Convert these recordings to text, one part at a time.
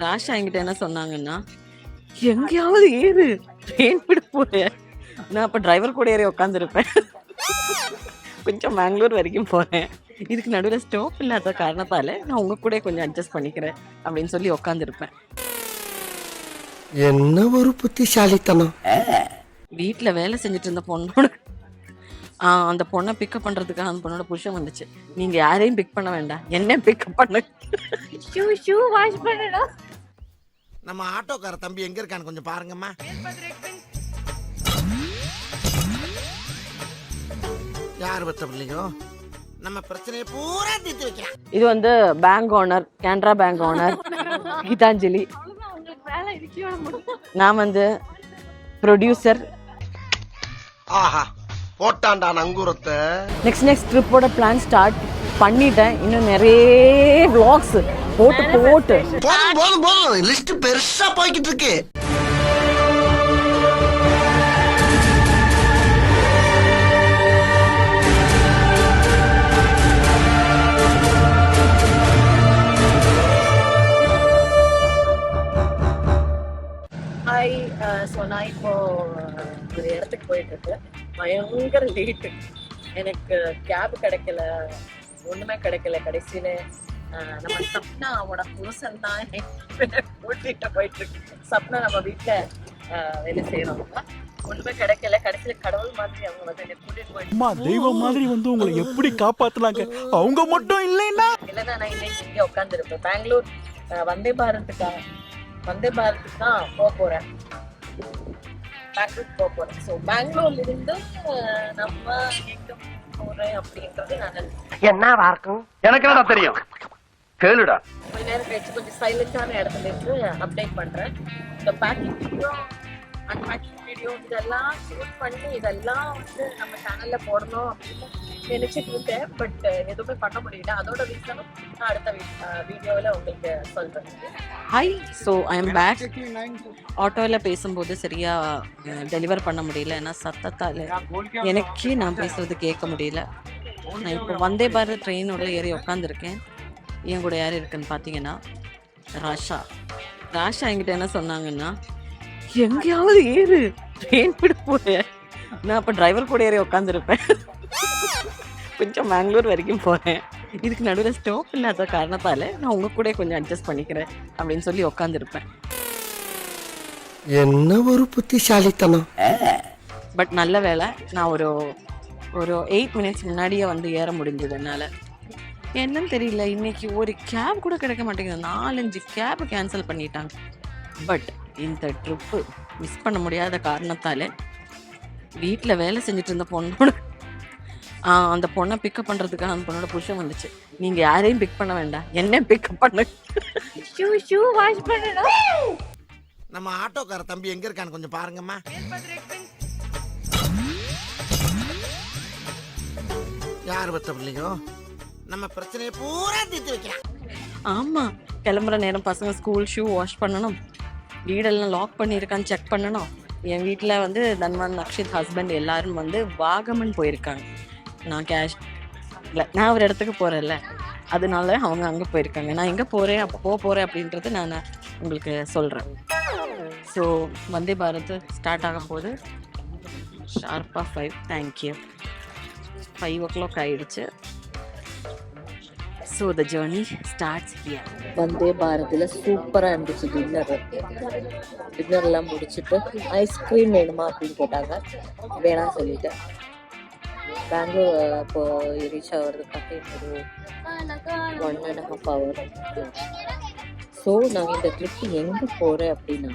ராஷா என்கிட்ட என்ன சொன்னாங்கன்னா, எங்கேயாவது ஏறு, ட்ரெயின் விட போறேன். நான் அப்ப டிரைவர் கூட ஏறி உட்காந்துருப்பேன். கொஞ்சம் பெங்களூர் வரைக்கும் போறேன். இதுக்கு நடுவுல ஸ்டாப் இல்லாத காரணத்தால நான் உங்க கூட கொஞ்சம் அட்ஜஸ்ட் பண்ணிக்கிறேன் அப்படின்னு சொல்லி உட்காந்துருப்பேன். என்ன ஒரு புத்திசாலித்தனம். வீட்டுல வேலை செஞ்சுட்டு இருந்த பொண்ணோட அந்த பொண்ணை பிக்கப் பண்றதுக்காக அந்த பொண்ணோட புருஷன் வந்துச்சு. நீங்க யாரையும் பிக் பண்ண வேண்டாம், என்ன பிக்கப் பண்ண. ஷூ வாஷ் பண்ணணும். நம்ம ஆட்டோக்கார தம்பி எங்க இருக்கான்னு கொஞ்சம் பாருங்கம்மா. யார் பத்த பிள்ளையோ நம்ம பிரச்சனையை பூரா தீர்த்து வைக்கலாம். இது வந்து bank owner, Canara bank owner Geetanjali. நான் வந்து ப்ரொடியூசர். ஆஹா போட்டாண்டா நங்கூரத்தை. நெக்ஸ்ட் ட்ரிப்போட பிளான் ஸ்டார்ட் பண்ணிட்டேன். இன்னும் நிறைய vlogs போட்டு போதும் லிஸ்ட் பெருசா போய்கிட்டு இருக்கு. நான் இப்போ ஒரு இடத்துக்கு போயிட்டு இருக்கேன். பயங்கர லேட்டு. எனக்கு கேப் கிடைக்கல, ஒண்ணுமே கிடைக்கல. கடைசியில நம்ம சப்னா அவனோட புருஷன் தான் கூட்டிட்டு போயிட்டு இருக்கு. சப்னா நம்ம வீட்டுல வேலை செய்யறவங்க. ஒண்ணுமே கிடைக்கல. கடைசியில கடவுள் மாதிரி அவங்க வந்து என்னை கூட்டிட்டு போயிட்டு தெய்வம் மாதிரி வந்து உங்களை எப்படி காப்பாத்துனாங்க. அவங்க மட்டும் இல்லைன்னா இல்லைன்னா நான் இன்னைக்கு இங்கே உட்காந்துருப்பேன். பெங்களூர் வந்தே பாரத்துக்கு தான் போறேன். பெங்களூர் போறேன். ஸோ பெங்களூர்ல இருந்து நம்ம எங்க போறேன் அப்படின்றது நான் என்னவா இருக்கும் எனக்கு என்னடா தெரியும், கேளுடா. கொஞ்ச நேரம் கழிச்சு கொஞ்சம் சைலண்டான இடத்துல இருந்து அப்டேட் பண்றேன். இந்த பேக்கிங் வீடியோ, அன்பேக்கிங் வீடியோ இதெல்லாம் ஷூட் பண்ணி இதெல்லாம் வந்து நம்ம சேனல்ல போடணும் அப்படின்னு நினைச்சிட்டு இருக்கேன். பட் எதுவுமே பண்ண முடியல. அதோட ரீசனும் நான் அடுத்த வீடியோவில் உங்களுக்கு சொல்றேன். Hi, so I am back. ஆட்டோவில் பேசும்போது சரியா டெலிவர் பண்ண முடியல. ஏன்னா சத்தத்தால் எனக்கே நான் பேசுறது கேட்க முடியல. நான் இப்போ வந்தே பாரத் ட்ரெயினோட ஏறி உட்காந்துருக்கேன். என் கூட யார் இருக்குன்னு பார்த்தீங்கன்னா ராஷா என்கிட்ட என்ன சொன்னாங்கன்னா, எங்கேயாவது ஏறு, ட்ரெயின் விட போறேன். நான் அப்போ டிரைவர் கூட ஏறி உட்காந்துருப்பேன். கொஞ்சம் பெங்களூர் வரைக்கும் போறேன். இதுக்கு நடுவில் ஸ்டாப் இல்லாத காரணத்தால நான் உங்க கூட கொஞ்சம் அட்ஜஸ்ட் பண்ணிக்கிறேன் அப்படின்னு சொல்லி உட்காந்துருப்பேன். என்ன ஒரு புத்திசாலித்தனம். பட் நல்ல வேலை, நான் ஒரு 8 மினிட்ஸ் முன்னாடியே வந்து ஏற முடிஞ்சது என்னால். என்னன்னு தெரியல, இன்னைக்கு ஒரு கேப் கூட கிடைக்க மாட்டேங்குது. 4-5 கேப் கேன்சல் பண்ணிட்டாங்க. பட் இந்த ட்ரிப்பு மிஸ் பண்ண முடியாத காரணத்தால் வீட்டில் வேலை செஞ்சுட்டு இருந்த பொண்ணோட அந்த பொண்ணை பிக்கப் பண்ணுறதுக்காக அந்த பொண்ணோட புருஷன் வந்துச்சு. நீங்கள் யாரையும் பிக் பண்ண வேண்டாம், என்ன பிக்கப் பண்ண. ஷூ வாஷ் பண்ணணும். நம்ம ஆட்டோக்கார தம்பி எங்க இருக்கான்னு கொஞ்சம் பாருங்கம்மா. யார் பத்த பிள்ளையோ நம்ம பிரச்சனையை பூரா தீர்த்து வைக்கலாம். ஆமாம், கிளம்புற நேரம் பசங்க ஸ்கூல் ஷூ வாஷ் பண்ணணும், வீடெல்லாம் லாக் பண்ணியிருக்கான்னு செக் பண்ணணும். என் வீட்டில் வந்து தன்வந்த், அக்ஷித் ஹஸ்பண்ட் எல்லாரும் வந்து வாகமன் போயிருக்காங்க. நான் இல்லை, நான் ஒரு இடத்துக்கு போகிறேன்ல, அதனால அவங்க அங்கே போயிருக்காங்க. நான் எங்கே போகிறேன், அப்போ போகிறேன் அப்படின்றது நான் உங்களுக்கு சொல்கிறேன். ஸோ வந்தே பாரத் ஸ்டார்ட் ஆகும் போது ஷார்ப்பாக 5. தேங்க்யூ. 5 o'clock ஆயிடுச்சு. So the journey starts here. Vande பாரதில் சூப்பராக இருந்துச்சு. டின்னர்லாம் முடிச்சுட்டு ஐஸ்கிரீம் வேணுமா அப்படின்னு கேட்டாங்க. வேணாம் சொல்லிட்டேன். பெங்களூர் இப்போ ரீச் ஆகிறதுக்காக ஒரு 1.5 hour. ஸோ நாங்கள் இந்த ட்ரிப் எங்கே போகிறேன் அப்படின்னா,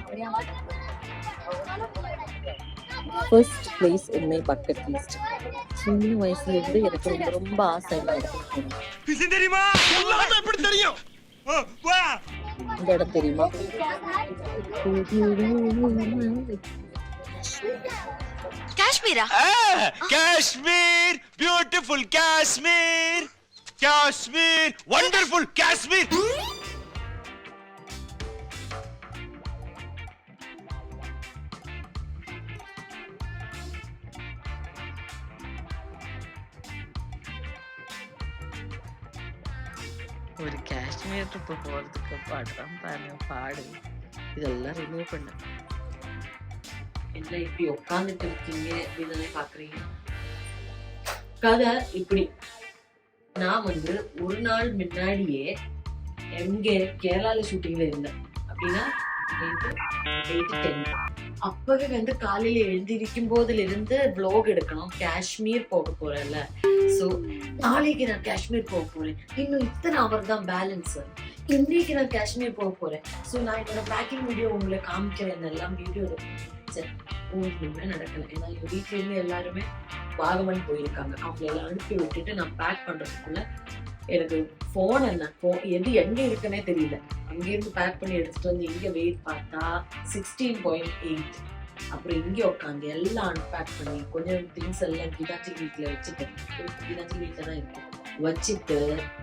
first place in my bucket list. சின்ன வயசுலேருந்து எனக்கு ரொம்ப ரொம்ப ஆசை இந்த இடத்துக்கு போகணும். இந்த இடம் தெரியுமா? காஷ்மீரா? Kashmir, beautiful Kashmir, Kashmir, wonderful Kashmir. ஒரு காஷ்மீர் ட்ரிப்பு போகிறதுக்கு பாடுறான் பாருங்க பாடு. இதெல்லாம் ரிமூவ் பண்ண என்ன இப்படி உட்காந்துட்டு இருக்கீங்க அப்படின்னு பாக்குறீங்க. கதை இப்படி, நான் வந்து ஒரு நாள் முன்னாடியே எங்க கேரளால ஷூட்டிங்ல இருந்தேன். அப்படின்னா அப்பவே வந்து காலையில எழுந்திருக்கும் போதுல இருந்து vlog எடுக்கணும். காஷ்மீர் போக போறேன்ல, சோ நாளைக்கு நான் காஷ்மீர் போக போறேன். இன்னும் இத்தனை அவர் தான் பேலன்ஸ். இன்னைக்கு நான் காஷ்மீர் போக போறேன். சோ நான் என்னோட பேக்கிங் வீடியோ உங்களை காமிக்கிறேன். எல்லாம் வீடியோ ஒண்ணுமே நடக்கல. ஏன்னா எங்க வீட்டுல இருந்து எல்லாருமே வாகமன் போயிருக்காங்க. அவங்களை எல்லாம் அனுப்பி விட்டுட்டு நான் பேக் பண்றதுக்குள்ள எனக்கு போன் எது எங்க இருக்குன்னே தெரியல. அங்கிருந்து பேக் பண்ணி எடுத்துட்டு வந்து இங்க வெயிட் பார்த்தா 16.8. அப்புறம் இங்கே உட்காந்து எல்லாம் அன்பேக் பண்ணி கொஞ்சம் திங்ஸ் எல்லாம் கீதாச்சி வீட்டுல வச்சுட்டேன். கீதாச்சி வீட்டுல தான் இருக்கு வச்சுட்டு,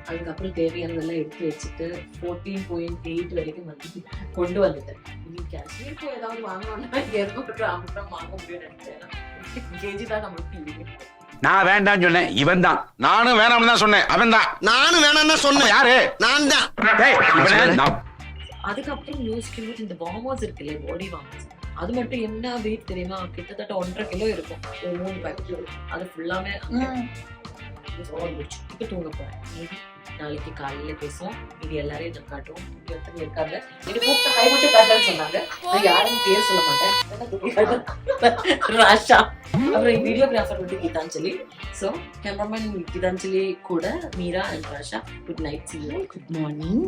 அதுக்கப்புறம் தேவையானதெல்லாம் எடுத்து வச்சுட்டு 14.8 வரைக்கும் வந்து கொண்டு வந்துட்டேன். இனி காஷ்மீர் போய் ஏதாவது வாங்கணும்னா 200 அப்புறம் வாங்க முடியும்னு நினைச்சேன். கேஜி தான் நம்மளுக்கு இல்லைங்க. நான் வேண்டாம்னு சொன்னேன், இவன் தான். நானும் வேணாம்னு தான் சொன்னேன், அவன் தான். நானும் வேணாம்னு சொன்னேன். யாரு? நான் தான். அதுக்கப்புறம் யோசிக்கும் போது இந்த வார்மர்ஸ் இருக்குல்ல, பாடி வார்மர்ஸ், அது மட்டும் என்ன வெயிட் தெரியுமா? கிட்டத்தட்ட 1.5 கிலோ இருக்கும். 3 பேக்கெட் அது ஃபுல்லாமே இப்ப தூங்க போறேன். நாளைக்கு காலையில பேசுவோம். இது எல்லாரையும் நான் காட்டுவோம். ஒருத்தர் இருக்காங்க, இது கூப்பிட்ட கை மட்டும் காட்டுன்னு சொன்னாங்க. நான் யாரும் பேர் சொல்ல மாட்டேன். ராஷா. அப்புறம் வீடியோகிராஃபர் வந்து கீதாஞ்சலி. ஸோ கேமராமேன் கீதாஞ்சலி கூட Meera and Rasha. Good night, see you, good morning.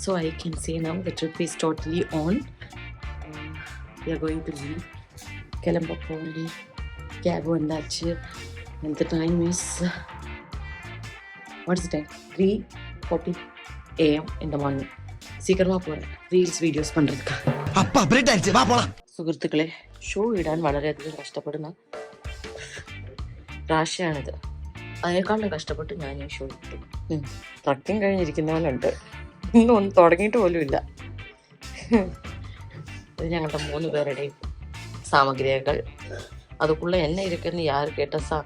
So I can say now the trip is totally on. We are going to leave. கிளம்ப போறி கேப் வந்தாச்சு. and the time is what is the time? 3:40 AM in the morning. சீக்கிரமா போறேன் reels videos பண்றதுக்கு. அப்பா break ஆயிடுச்சு, வா போலாம். സുഹൃത്തുക്കളെ, ഷോ ഇടാൻ വളരെയധികം കഷ്ടപ്പെടുന്ന റാശയാണിത്. അതിനേക്കാളും കഷ്ടപ്പെട്ട് ഞാൻ ഈ ഷോ ഇട്ടു. തക്കം കഴിഞ്ഞിരിക്കുന്നവനുണ്ട്, ഇന്നും ഒന്നും തുടങ്ങിയിട്ട് പോലും ഇല്ല. ഇത് ഞങ്ങളുടെ 3 പേരുടെയും സാമഗ്രികൾ. அதுக்குள்ள என்ன இருக்குன்னு யாரு கேட்டா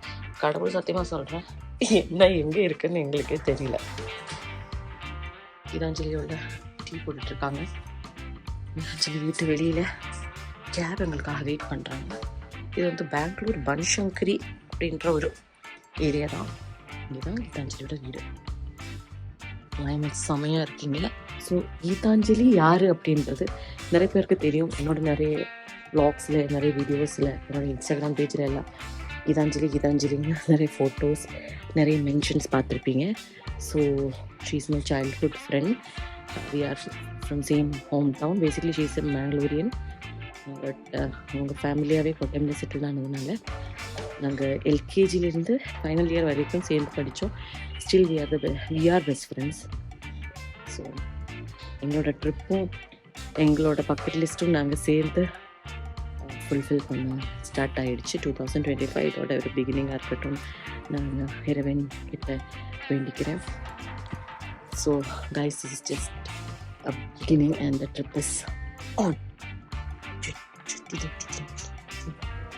கடவுள் சத்தியமா சொல்றேன், என்ன எங்க இருக்குன்னு எங்களுக்கே தெரியல. கீதாஞ்சலியோட டீ போட்டுட்டு இருக்காங்க. கீதாஞ்சலி வீட்டு வெளியில கேப் எங்களுக்காக வெயிட் பண்றாங்க. இது வந்து பெங்களூர் பன்சங்கரி அப்படின்ற ஒரு ஏரியா தான். இங்கேதான் கீதாஞ்சலியோட வீடு. கிளைமேட் செமையா இருக்கீங்க. ஸோ கீதாஞ்சலி யாரு அப்படின்றது நிறைய பேருக்கு தெரியும். என்னோட நிறைய வ்ளாக்ஸில், நிறைய வீடியோஸில், என்னோட இன்ஸ்டாகிராம் பேஜில் எல்லாம் கீதாஞ்சலின்னு நிறைய ஃபோட்டோஸ், நிறைய மென்ஷன்ஸ் பார்த்துருப்பீங்க. So she is my childhood friend. We are from same home town. Basically she is a Mangalorean. But அவங்க ஃபேமிலியாகவே கொட்டமில் செட்டில் ஆனதுனால நாங்கள் எல்கேஜிலேருந்து ஃபைனல் இயர் வரைக்கும் சேர்ந்து படித்தோம். Still we are best friends. So எங்களோட ட்ரிப்பும் எங்களோட பக்கெட் லிஸ்ட்டும் நாங்கள் சேர்ந்து ஃபுல்ஃபில் பண்ண ஸ்டார்ட் ஆகிடுச்சு. 2025 ஒரு பிகினிங்காக இருக்கட்டும் நான் இறைவன் கிட்ட வேண்டிக்கிறேன். So guys, this is just a beginning and the trip is on.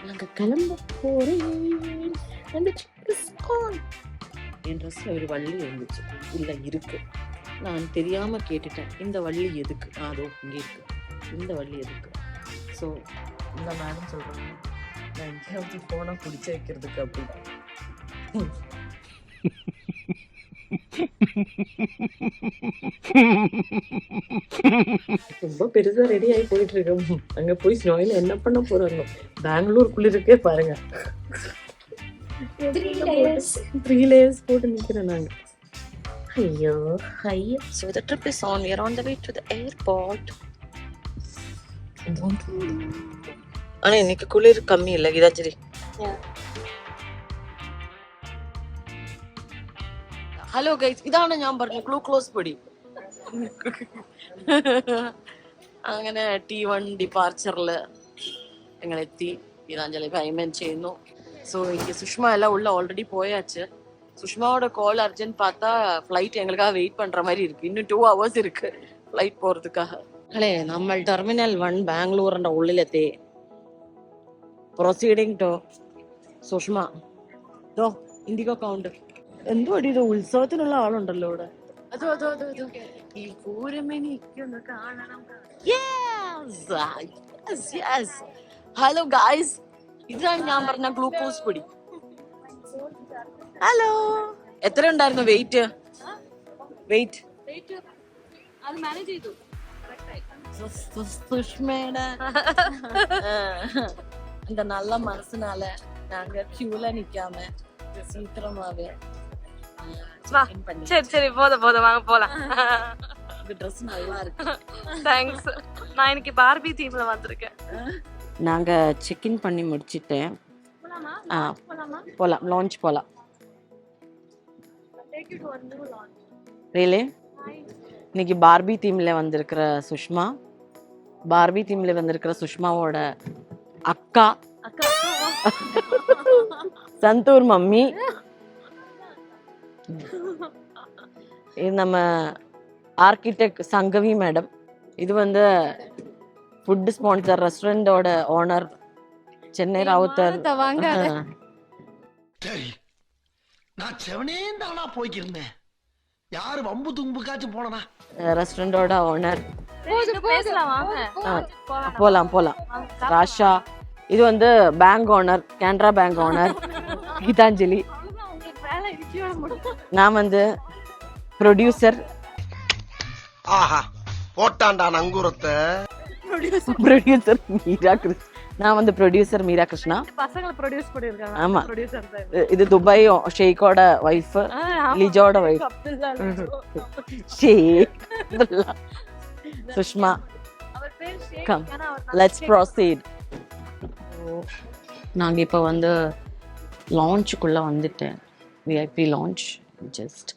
நாங்கள் கிளம்ப போகிறேன். என் ட்ரெஸ்ஸில் ஒரு வள்ளி இருந்துச்சு, இல்லை இருக்கு. நான் தெரியாமல் கேட்டுட்டேன், இந்த வள்ளி எதுக்கு? அதோ இங்கே இருக்கு, இந்த வள்ளி எதுக்கு? ஸோ இந்த மேடம் சொல்கிறாங்க, நான் எங்கேயாவது ஃபோனை பிடிச்சி வைக்கிறதுக்கு அப்படின்னு. ரொம்ப பெருசா ரெடி ஆகி போயிட்டு இருக்கோம். அங்க போய் ஸ்னோயில என்ன பண்ண போறாங்க? பெங்களூருக்குள்ள இருக்கே பாருங்க, 3 layers போட்டு நிக்கிறேன் நாங்க. ஐயோ ஐயோ. So the trip is on. We are on the way to the airport. ஆனா இன்னைக்கு குளிர் கம்மி இல்லை கீதாஞ்சலி. ഹലോ ഗൈസ്, ഇതാണ് ഞാൻ പറഞ്ഞ ക്ലൂക്ലോസ് പൊടി. അങ്ങനെ T1 ഡിപ്പാർച്ചറിൽ ഞങ്ങളെത്തി. ഗീതാഞ്ജലി പേയ്മെന്റ് ചെയ്യുന്നു. ஸோ இங்கே சுஷ்மா எல்லாம் உள்ள ஆல்ரெடி போயாச்சு. சுஷ்மாவோட கால் அர்ஜென்ட் பார்த்தா ஃப்ளைட் எங்களுக்காக வெயிட் பண்ற மாதிரி இருக்கு. இன்னும் 2 hours இருக்கு ഫ്ലൈറ്റ് പോறதுக்காக. അല്ലേ, നമ്മൾ ടെർമിനൽ 1 ബാംഗ്ലൂരിന്റെ ഉള്ളിലെത്തി. പ്രൊസീഡിങ് ടു സുഷ്മ. ഇൻഡിഗോ കൗണ്ടർ. എന്തോ ഇത് ഉത്സവത്തിനുള്ള ആളുണ്ടല്ലോ ഇവിടെ. അതോ അതോ അതോ അതോ ഈ പൂരമെനിക്കൊന്ന് കാണണം. യെസ് ഹലോ ഗായ്സ്, ഇതാണ് ഞാൻ പറഞ്ഞ ഗ്ലൂക്കോസ് പൊടി. ഹലോ, എത്ര ഉണ്ടായിരുന്നു വെയിറ്റ്? അത് മാനേജ് ചെയ്തു. സുഷ്മയുടെ இந்த நல்ல மனசுனால நாங்க கியூல நிக்காம சீக்கிரமாவே வா, சரி போதும் வாங்க போலாம். இந்த ட்ரெஸ் நல்லா இருக்கு. தேங்க்ஸ். நான் இன்னைக்கு பார்பி தீம்ல வந்திருக்கேன். நாங்க செக்இன் பண்ணி முடிச்சிட்டேன். போலாம், லான்ச் போலாம். ரியலி இன்னைக்கு பார்பி தீம்ல வந்திருக்கிற சுஷ்மாவோட அக்கா சந்தூர் மம்மி, இது நம்ம ஆர்கிடெக்ட் சங்கவி மேடம், இது வந்து ஃபுட் ஸ்பான்சர் ரெஸ்டாரண்டோட ஓனர் சென்னை ராவுத்தர். சரி, நான் செவனே தானா போய்க்கிருந்தேன். யாரு வம்பு தும்புக்காச்சும் போனா ரெஸ்டாரண்டோட ஓனர். பேசலாம் வாங்க. போலாம். ராஷா, இது வந்து bank owner, Canara bank owner Geetanjali. நான் வந்து ப்ரொடியூசர். ஆஹா, போட்டாண்டா நங்கூரத்தை. ப்ரொடியூசர் மீரா கிருஷ்ணா. நான் வந்து ப்ரொடியூசர் மீரா கிருஷ்ணா. பசங்களை ப்ரொடியூஸ் பண்ணிருக்காங்க. ஆமா, ப்ரொடியூசர் தான். இது துபாய் ஷேக்கோட வைஃப், லிஜோட வைஃப் ஷேக் சுஷ்மா. அவர் பேர் ஷேக். Come, let's proceed. நாங்கள் இப்போ வந்து லான்ச்சுக்குள்ளே வந்துட்டேன். VIP launch, just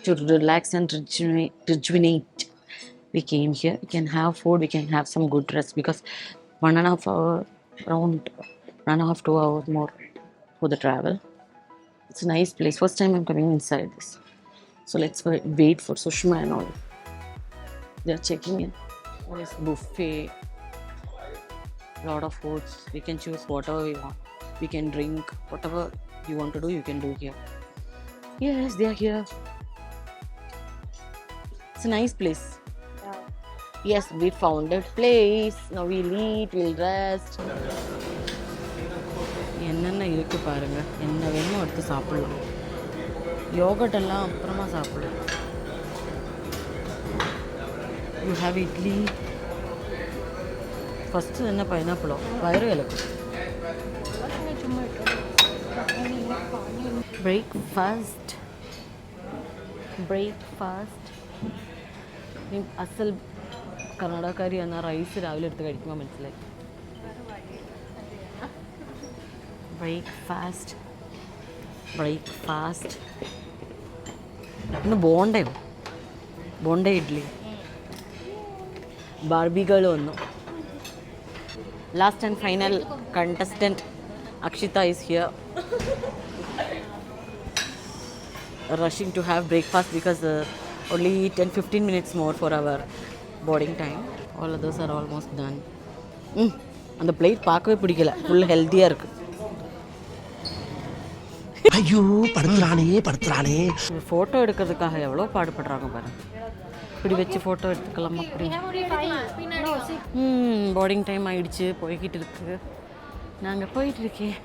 to relax and rejuvenate. We came here, we can have food, we can have some good rest because 1.5 hour, around 1.5 2 hours more for the travel. It's a nice place. First time I'm coming inside this. So let's wait for Sushma and all. They're checking in. There is buffet, lot of foods. We can choose whatever we want. We can drink whatever you want to do, you can do here. Yes, they are here. It's a nice place. Yes, we found a place. Now we'll eat, we'll rest. என்னென்ன இருக்கு பாருங்க, என்ன வேணுமோ எடுத்து சாப்பிடலாம். Yoghurt எல்லாம் அப்புறமா சாப்பிடலாம். You have idli first. என்ன பைனாப்பிளோ வயிறு இலக்கும். ബ്രേക്ക്ഫാസ്റ്റ് അസൽ കർണാടകക്കാരി എന്ന റൈസ് രാവിലെ എടുത്ത് കഴിക്കുമ്പോൾ മനസ്സിലായി. ബ്രേക്ക്ഫാസ്റ്റ് ഇന്ന് ബോണ്ട ഇഡ്ഡലി. ബാർബികൾ വന്നു. Last and final contestant Akshita is here, rushing to have breakfast because only 10-15 minutes more for our boarding time. All others are almost done. அந்த பிளேட் பார்க்கவே பிடிக்கல, ஃபுல் ஹெல்த்தியாக இருக்கு. ஐயோ, படுத்துறானே. ஃபோட்டோ எடுக்கிறதுக்காக எவ்வளோ பாடுபடுறாங்க பாருங்க. இப்படி வச்சு ஃபோட்டோ எடுத்துக்கலாம். அப்படி போர்டிங் டைம் ஆயிடுச்சு, போய்கிட்டு இருக்கு. நாங்கள் போயிட்டுருக்கேன்.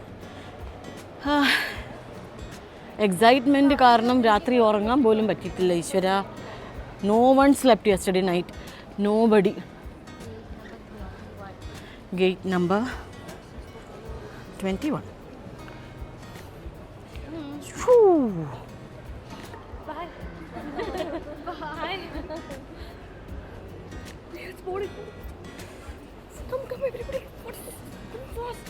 എക്സൈറ്റ്മെൻറ്റ് കാരണം രാത്രി ഉറങ്ങാൻ പോലും പറ്റിയിട്ടില്ല. ഈശ്വര, no one slept yesterday night, no buddy. Gate number 21. Come everybody. Come fast.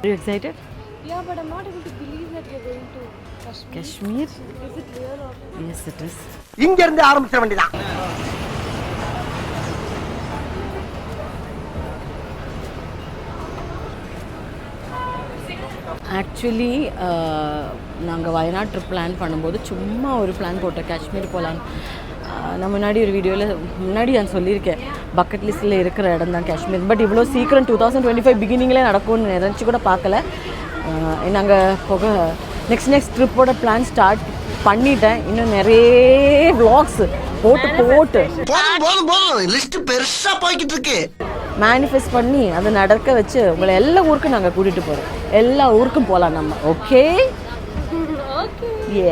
Are you excited? Yeah, but I'm not able to believe that you're going to Kashmir. Kashmir? Is it real or? Yes, it is. இங்க இருந்து ஆரம்பிச்ச வேண்டியதான். Actually நாங்கள் Wayanad trip plan பண்ணும்போது சும்மா ஒரு plan போட்டோம், காஷ்மீர் போகலான்னு. நான் முன்னாடி ஒரு வீடியோவில் முன்னாடி நான் சொல்லியிருக்கேன், பக்கெட் லிஸ்ட்டில் இருக்கிற இடம் தான் காஷ்மீர். பட் இவ்வளோ சீக்கிரம் 2025 பிகினிங்லேயே நடக்கும்னு நினச்சி கூட பார்க்கல. நாங்கள் போக நெக்ஸ்ட் ட்ரிப்போட பிளான் ஸ்டார்ட் பண்ணிட்டேன். இன்னும் நிறைய vlogs போட்டு போதும் லிஸ்ட் பெருசா போய்கிட்டு இருக்கு. மேனிஃபெஸ்ட் பண்ணி அதை நடக்க வச்சு உங்களை எல்லா ஊருக்கும் நாங்கள் கூட்டிகிட்டு போகிறோம். எல்லா ஊருக்கும் போகலாம் நம்ம. Okay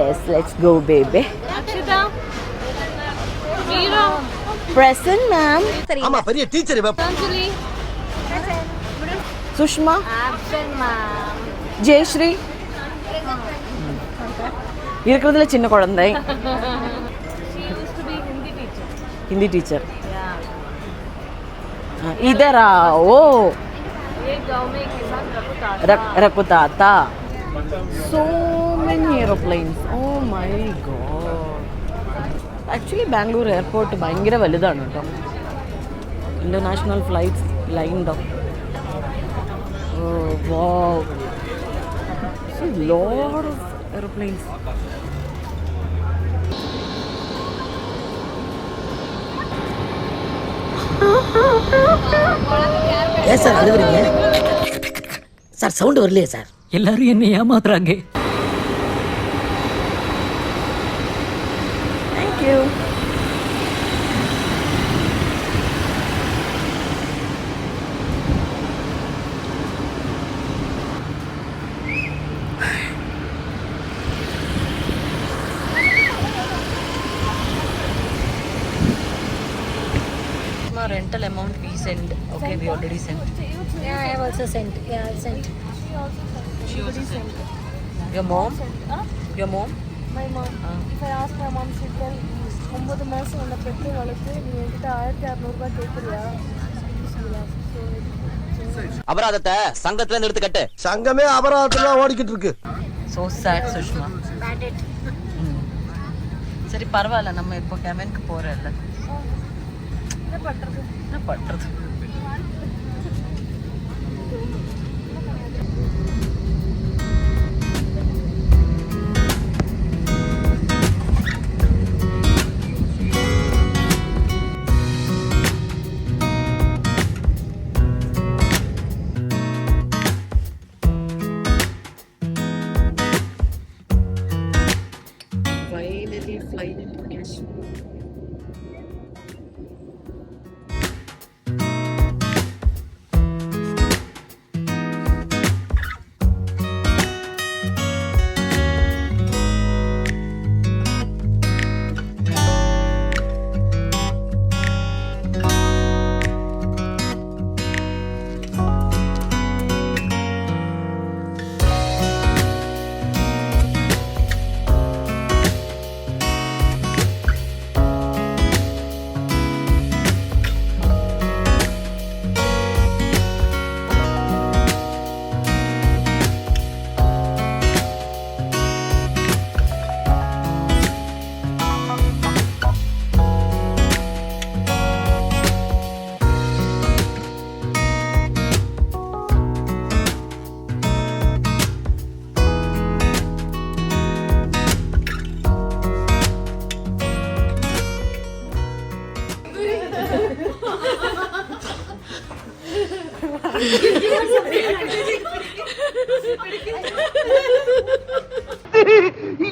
yes, let's go baby. Akshita. Meera. Present ma'am. ஆமா பெரிய டீச்சர் இவ. Anjali. Sushma. Absent ma'am. Jayashree. இருக்கிறதுல சின்ன குழந்தை. She used to be Hindi teacher. Hindi teacher. Yeah. इधर आओ. ये गांव में एक किसान रखता रकुताता. So many aeroplanes. Oh my god. Actually Bangalore airport ഭയങ്കര വലുതാണ് കേട്ടോ. International flights lined up. Oh wow. So lot of aeroplanes. ஏன் சார் அழுகுறீங்க? சார் சவுண்ட் வரலையே சார். எல்லாரும் என்ன ஏமாத்துறாங்க. Thank you. Rental amount we send. Okay, we already sent. Yeah, I have also sent. Yeah, I sent. She also sent. Your mom? Your mom? My mom. If I ask my mom, she tell 9 மாசம் உள்ள பெற்று வளர்த்து நீ என்கிட்ட 1600 ரூபாய் கேட்குறியா? அபராதத்தை சங்கத்துல இருந்து எடுத்து கட்டு. சங்கமே அபராதத்துல ஓடிக்கிட்டு இருக்கு. So sad, Sushma. சரி பரவாயில்ல, நம்ம இப்போ கேமனுக்கு போகிறோம்ல. என்ன பண்ணுறது? Finally flying into Kashmir.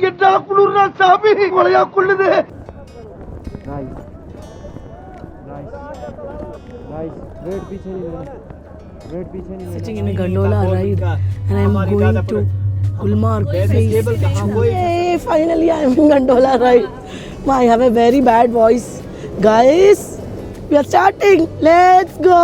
என்ன குளிர்னா சாமி கொலையா கொள்ளுது. Sitting in a gondola ride and I'm going to Gulmarg. Hey, finally I'm in gondola ride. I have a very bad voice. Guys, we are starting. Let's go.